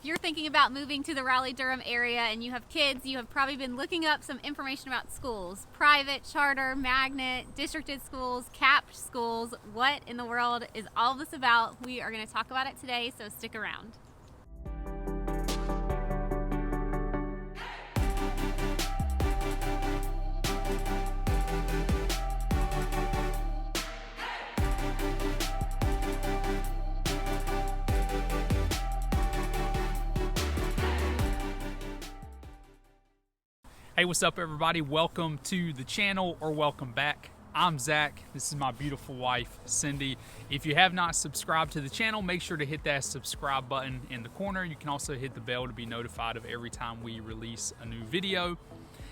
If you're thinking about moving to the Raleigh-Durham area and you have kids, you have probably been looking up some information about schools. Private, charter, magnet, districted schools, capped schools. What in the world is all this about? We are going to talk about it today, so stick around. Hey, what's up everybody? Welcome to the channel, or welcome back. I'm Zach. This is my beautiful wife, Cindy. If you have not subscribed to the channel, make sure to hit that subscribe button in the corner. You can also hit the bell to be notified of every time we release a new video.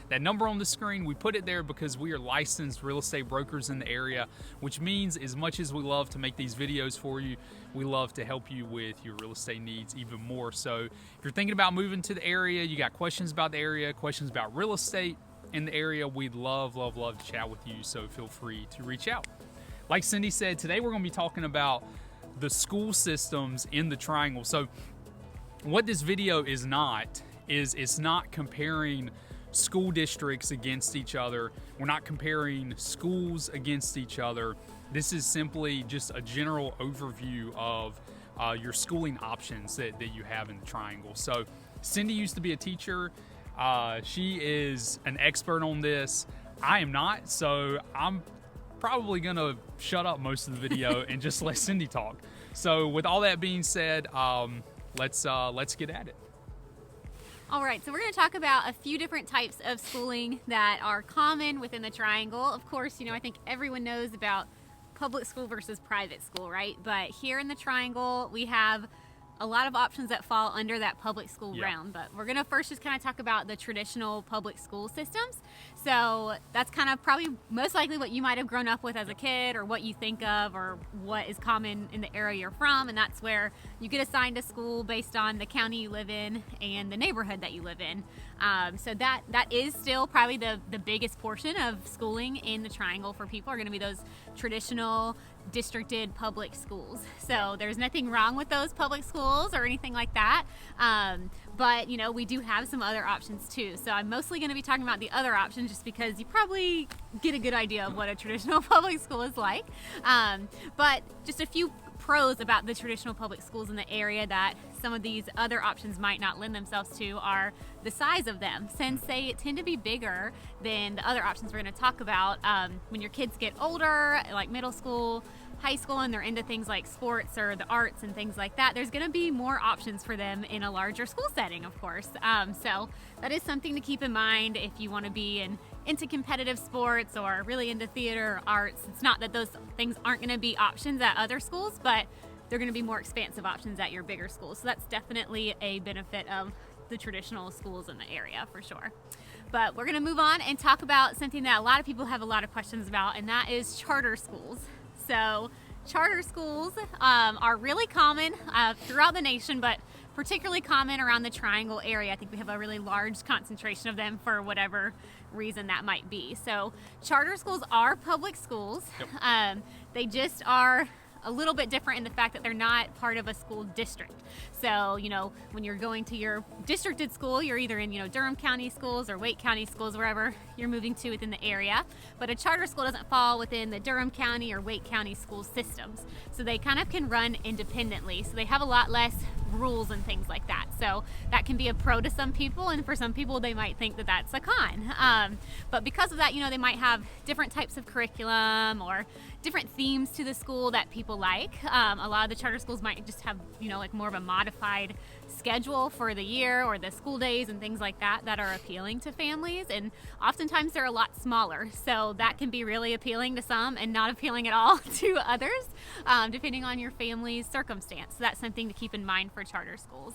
That number on the screen, we put it there because we are licensed real estate brokers in the area, which means as much as we love to make these videos for you, we love to help you with your real estate needs even more. So if you're thinking about moving to the area, you got questions about the area, questions about real estate in the area, we'd love to chat with you. So feel free to reach out. Like Cindy said, today we're gonna be talking about the school systems in the Triangle. So what this video is not, it's not comparing school districts against each other. We're not comparing schools against each other. This is simply just a general overview of your schooling options that you have in the Triangle. So Cindy used to be a teacher. She is an expert on this. I am not, so I'm probably gonna shut up most of the video and just let Cindy talk. So with all that being said, let's get at it. All right, so we're going to talk about a few different types of schooling that are common within the Triangle. Of course, I think everyone knows about public school versus private school, right? But here in the Triangle, we have a lot of options that fall under that public school realm. But we're going to first just kind of talk about the traditional public school systems. So that's kind of probably most likely what you might have grown up with as a kid, or what you think of, or what is common in the area you're from. And that's where you get assigned a school based on the county you live in and the neighborhood that you live in. So that is still probably the biggest portion of schooling in the Triangle for people are going to be those traditional districted public schools. So there's nothing wrong with those public schools or anything like that. But we do have some other options too. So I'm mostly going to be talking about the other options just because you probably get a good idea of what a traditional public school is like. But just a few pros about the traditional public schools in the area that some of these other options might not lend themselves to are the size of them, since they tend to be bigger than the other options we're going to talk about. When your kids get older, like middle school, high school, and they're into things like sports or the arts and things like that, there's going to be more options for them in a larger school setting, of course. So that is something to keep in mind if you want to be into competitive sports or really into theater or arts. It's not that those things aren't going to be options at other schools, but they're going to be more expansive options at your bigger schools. So that's definitely a benefit of the traditional schools in the area for sure. But we're going to move on and talk about something that a lot of people have a lot of questions about, and that is charter schools. So charter schools are really common throughout the nation, but particularly common around the Triangle area. I think we have a really large concentration of them for whatever reason that might be. So charter schools are public schools. Yep. They just are a little bit different in the fact that they're not part of a school district. So, when you're going to your districted school, you're either in, Durham County schools or Wake County schools, wherever you're moving to within the area. But a charter school doesn't fall within the Durham County or Wake County school systems. So they kind of can run independently. So they have a lot less rules and things like that. So that can be a pro to some people, and for some people they might think that that's a con. But because of that, they might have different types of curriculum or different themes to the school that people like. A lot of the charter schools might just have, like more of a modified schedule for the year or the school days and things like that are appealing to families, and oftentimes they're a lot smaller, so that can be really appealing to some and not appealing at all to others, depending on your family's circumstance. So that's something to keep in mind for charter schools.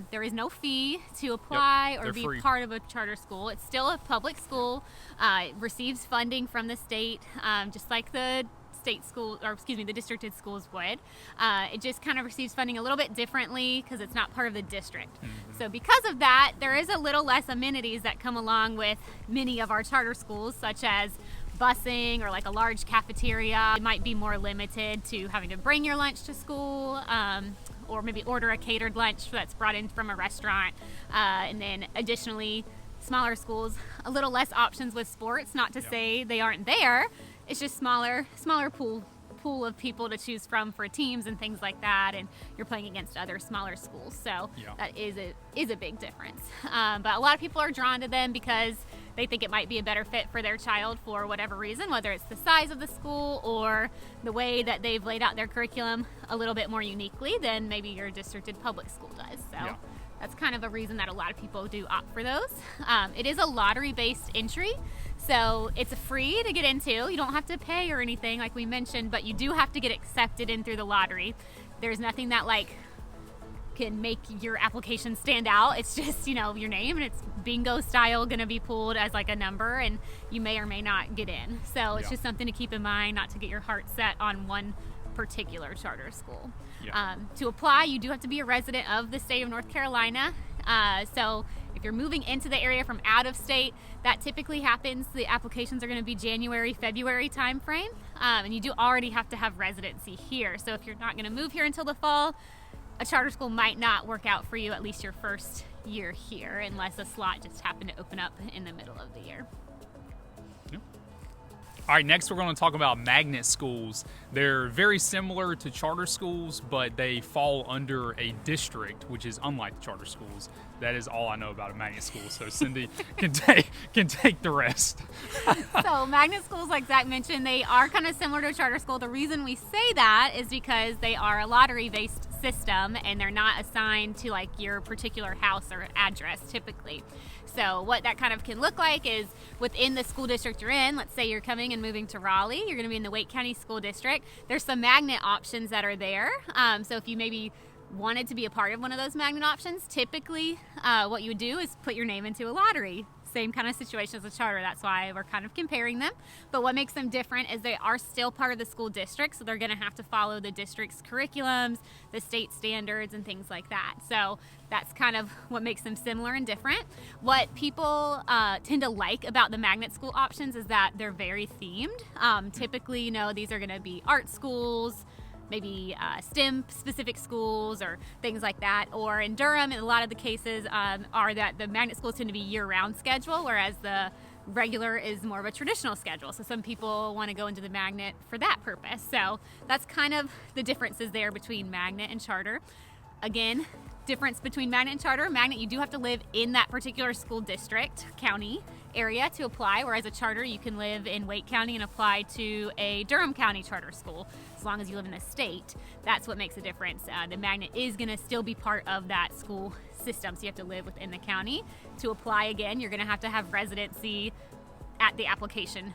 There is no fee to apply or be free. Part of a charter school. It's still a public school. It receives funding from the state, just like the state school, or excuse me, the districted schools would. It just kind of receives funding a little bit differently because it's not part of the district. Mm-hmm. So because of that, there is a little less amenities that come along with many of our charter schools, such as busing or like a large cafeteria. It might be more limited to having to bring your lunch to school, or maybe order a catered lunch that's brought in from a restaurant. And then additionally, smaller schools, a little less options with sports, not to say they aren't there. It's just smaller pool of people to choose from for teams and things like that, and you're playing against other smaller schools, so that is a big difference. But a lot of people are drawn to them because they think it might be a better fit for their child for whatever reason, whether it's the size of the school or the way that they've laid out their curriculum a little bit more uniquely than maybe your districted public school does. So that's kind of a reason that a lot of people do opt for those. It is a lottery-based entry, so it's free to get into. You don't have to pay or anything like we mentioned, but you do have to get accepted in through the lottery. There's nothing that can make your application stand out. It's just, your name, and it's bingo style going to be pulled as a number, and you may or may not get in. So it's just something to keep in mind, not to get your heart set on one particular charter school. To apply, you do have to be a resident of the state of North Carolina. So if you're moving into the area from out of state, that typically happens. The applications are going to be January, February timeframe, and you do already have to have residency here. So if you're not going to move here until the fall, a charter school might not work out for you at least your first year here, unless a slot just happened to open up in the middle of the year. All right, next we're going to talk about magnet schools. They're very similar to charter schools, but they fall under a district, which is unlike the charter schools. That is all I know about a magnet school, so Cindy can take the rest. So magnet schools, like Zach mentioned, they are kind of similar to a charter school. The reason we say that is because they are a lottery-based system, and they're not assigned to your particular house or address typically. So what that kind of can look like is within the school district you're in. Let's say you're coming and moving to Raleigh, you're going to be in the Wake County School District. There's some magnet options that are there. So if you maybe wanted to be a part of one of those magnet options, typically what you would do is put your name into a lottery. Same kind of situation as a charter. That's why we're kind of comparing them. But what makes them different is they are still part of the school district, so they're going to have to follow the district's curriculums, the state standards, and things like that. So that's kind of what makes them similar and different. What people tend to like about the magnet school options is that they're very themed. Typically, these are going to be art schools, maybe STEM specific schools or things like that. Or in Durham, in a lot of the cases are that the magnet schools tend to be year-round schedule, whereas the regular is more of a traditional schedule. So some people want to go into the magnet for that purpose. So that's kind of the differences there between magnet and charter. Again, difference between magnet and charter. Magnet, you do have to live in that particular school district, county area to apply, whereas a charter, you can live in Wake County and apply to a Durham County charter school as long as you live in the state. That's what makes a difference. The magnet is going to still be part of that school system, so you have to live within the county. To apply again, you're going to have residency at the application,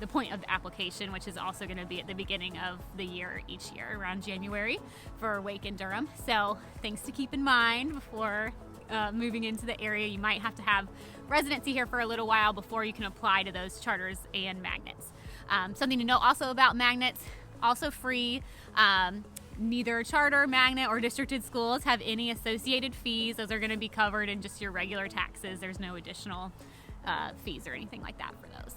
the point of the application, which is also going to be at the beginning of the year each year, around January for Wake and Durham. So things to keep in mind before moving into the area. You might have to have residency here for a little while before you can apply to those charters and magnets. Something to know also about magnets, also free. Neither charter, magnet, or districted schools have any associated fees. Those are going to be covered in just your regular taxes. There's no additional fees or anything like that for those.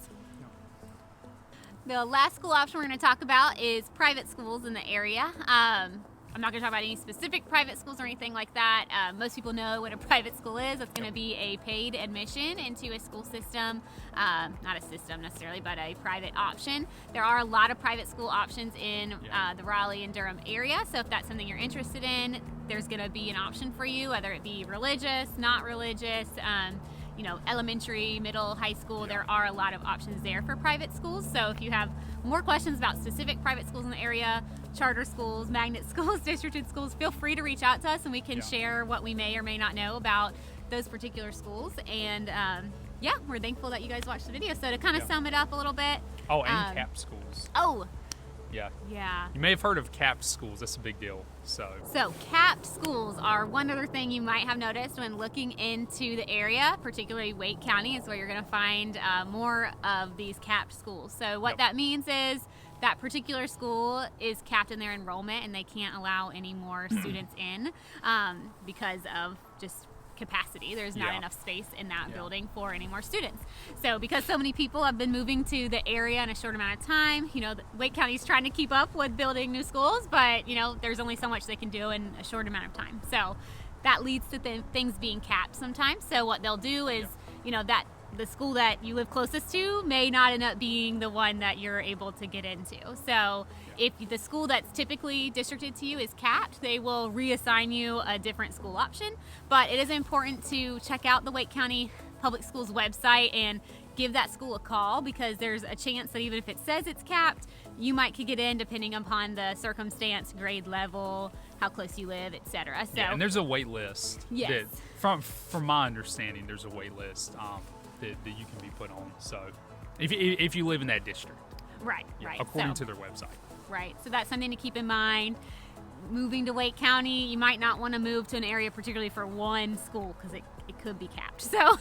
The last school option we're going to talk about is private schools in the area. I'm not going to talk about any specific private schools or anything like that. Most people know what a private school is. It's going to be a paid admission into a school system, not a system necessarily, but a private option. There are a lot of private school options in the Raleigh and Durham area, so if that's something you're interested in, there's going to be an option for you, whether it be religious, not religious, elementary, middle, high school. There are a lot of options there for private schools. So if you have more questions about specific private schools in the area, charter schools, magnet schools, districted schools, feel free to reach out to us and we can share what we may or may not know about those particular schools. And we're thankful that you guys watched the video. So to kind of sum it up a little bit. Oh, and cap schools. Oh. Yeah. You may have heard of capped schools. That's a big deal. So capped schools are one other thing you might have noticed when looking into the area, particularly Wake County is where you're going to find more of these capped schools. So what that means is that particular school is capped in their enrollment and they can't allow any more students in because of just capacity. There's not Yeah. enough space in that building for any more students. So because so many people have been moving to the area in a short amount of time, Wake County's trying to keep up with building new schools, but there's only so much they can do in a short amount of time. So that leads to things being capped sometimes. So what they'll do is, that the school that you live closest to may not end up being the one that you're able to get into. So if the school that's typically districted to you is capped, they will reassign you a different school option. But it is important to check out the Wake County Public Schools website and give that school a call, because there's a chance that even if it says it's capped, you might could get in depending upon the circumstance, grade level, how close you live, etc. So and there's a wait list. Yes. From my understanding, there's a wait list that you can be put on. So if you live in that district. Right. According to their website. Right. So that's something to keep in mind. Moving to Wake County, you might not want to move to an area particularly for one school, because it could be capped. So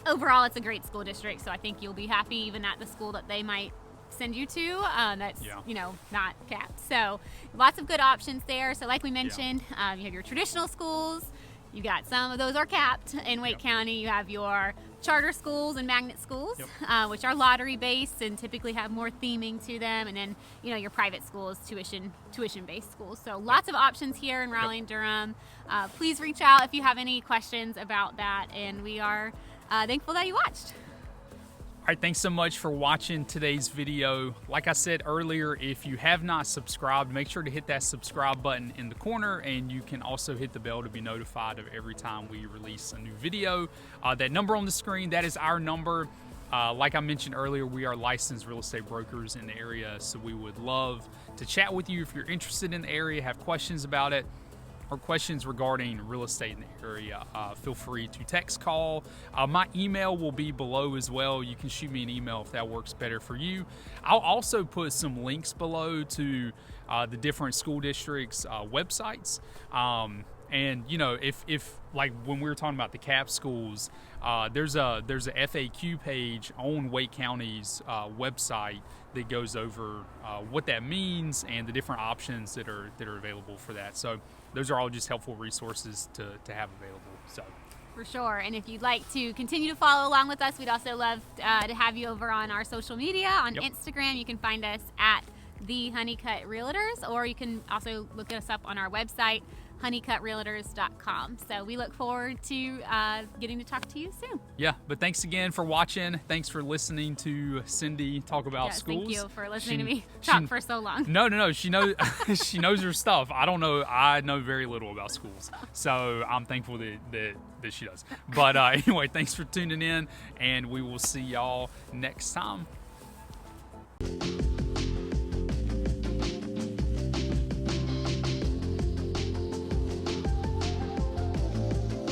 overall, it's a great school district. So I think you'll be happy even at the school that they might send you to that's not capped. So lots of good options there. So like we mentioned, you have your traditional schools. You got some of those are capped in Wake County. You have your charter schools and magnet schools, which are lottery based and typically have more theming to them. And then your private schools, tuition based schools. So lots of options here in Raleigh and Durham. Please reach out if you have any questions about that. And we are thankful that you watched. All right, thanks so much for watching today's video. Like I said earlier, if you have not subscribed, make sure to hit that subscribe button in the corner, and you can also hit the bell to be notified of every time we release a new video. That number on the screen, that is our number. Like I mentioned earlier, we are licensed real estate brokers in the area, so we would love to chat with you if you're interested in the area, have questions about it, or questions regarding real estate in the area. Feel free to text, call. My email will be below as well. You can shoot me an email if that works better for you. I'll also put some links below to the different school districts' websites. And if like when we were talking about the cap schools, there's a FAQ page on Wake County's website that goes over what that means and the different options that are available for that. So those are all just helpful resources to have available. So for sure. And if you'd like to continue to follow along with us, we'd also love to have you over on our social media. On Instagram, you can find us at The Honeycut Realtors, or you can also look us up on our website, honeycutrealtors.com. So we look forward to getting to talk to you soon. Yeah, but thanks again for watching. Thanks for listening to Cindy talk about schools. Thank you for listening to me talk for so long. No. She knows she knows her stuff. I don't know. I know very little about schools, so I'm thankful that she does. But anyway, thanks for tuning in, and we will see y'all next time.